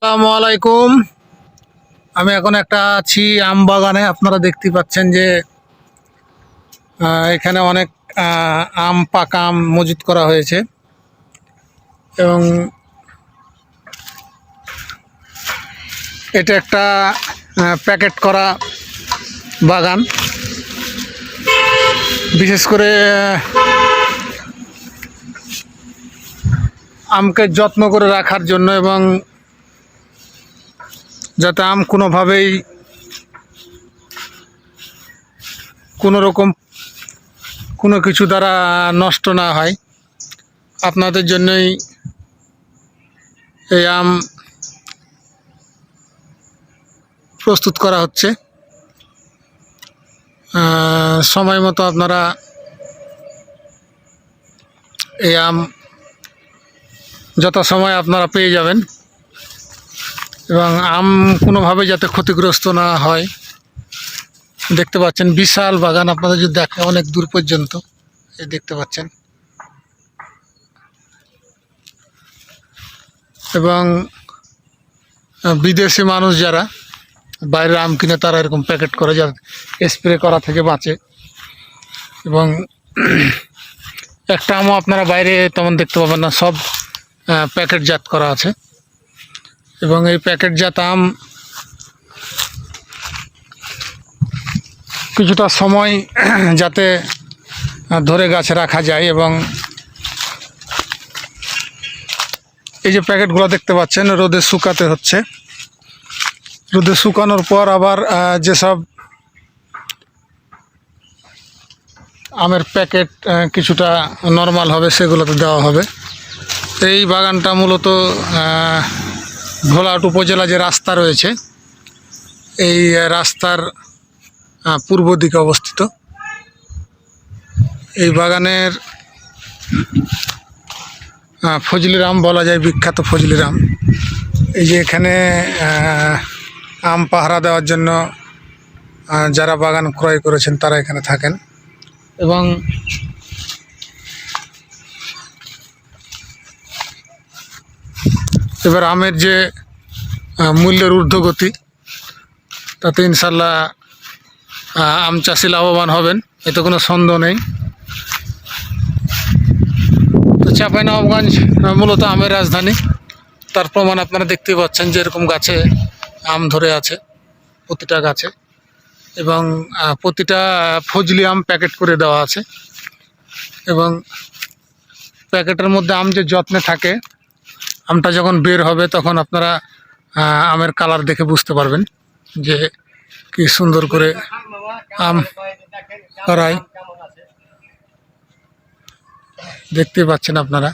আসসালামু আলাইকুম। আমি এখন একটা আছি আম বাগানে। আপনারা দেখতে পাচ্ছেন যে এখানে অনেক পাকা আম মজুত করা হয়েছে এবং এটা একটা প্যাকেট করা বাগান। বিশেষ করে আমকে যত্ন করে রাখার জন্য এবং যাতে আম কোনোভাবেই কোনো রকম কোনো কিছু দ্বারা নষ্ট না হয়, আপনাদের জন্যই এই আম প্রস্তুত করা হচ্ছে। সময় মতো আপনারা এই আম যথাসময়ে আপনারা পেয়ে যাবেন এবং আম কোনোভাবে যাতে ক্ষতিগ্রস্ত না হয়। দেখতে পাচ্ছেন বিশাল বাগান, আপনাদের যদি দেখে অনেক দূর পর্যন্ত এই দেখতে পাচ্ছেন। এবং বিদেশি মানুষ যারা বাইরের আম কিনে তারা এরকম প্যাকেট করে, যাতে স্প্রে করা থেকে বাঁচে। এবং একটা আমও আপনারা বাইরে তেমন দেখতে পাবেন না, সব প্যাকেটজাত করা আছে। এবং এই প্যাকেটজাত আম কিছুটা সময় যাতে ধরে গাছে রাখা যায়। এবং এই যে প্যাকেটগুলো দেখতে পাচ্ছেন রোদে শুকাতে হচ্ছে। রোদে শুকানোর পর আবার যেসব আমের প্যাকেট কিছুটা নরমাল হবে সেগুলোতে দেওয়া হবে। এই বাগানটা মূলত ঘোলাহাট উপজেলা যে রাস্তা রয়েছে এই রাস্তার পূর্ব দিকে অবস্থিত। এই বাগানের ফজলির আম বলা যায়, বিখ্যাত ফজলির আম। এই যে এখানে আম পাহারা দেওয়ার জন্য যারা বাগান ক্রয় করেছেন তারা এখানে থাকেন। এবং এবার আমের যে মূল্যের ঊর্ধ্বগতি, তাতে ইনশাল্লাহ আম চাষি লাভবান হবেন, এতে কোনো সন্দেহ নেই। তো চাঁপাইনবাবগঞ্জ মূলত আমের রাজধানী, তার প্রমাণ আপনারা দেখতেই পাচ্ছেন যে এরকম গাছে আম ধরে আছে প্রতিটা গাছে। এবং প্রতিটা ফজলি আম প্যাকেট করে দেওয়া আছে। এবং প্যাকেটের মধ্যে আম যে যত্নে থাকে, আমটা যখন বের হবে তখন আপনারা আমের কালার দেখে বুঝতে পারবেন যে কি সুন্দর করে আম করায়। দেখতে পাচ্ছেন আপনারা।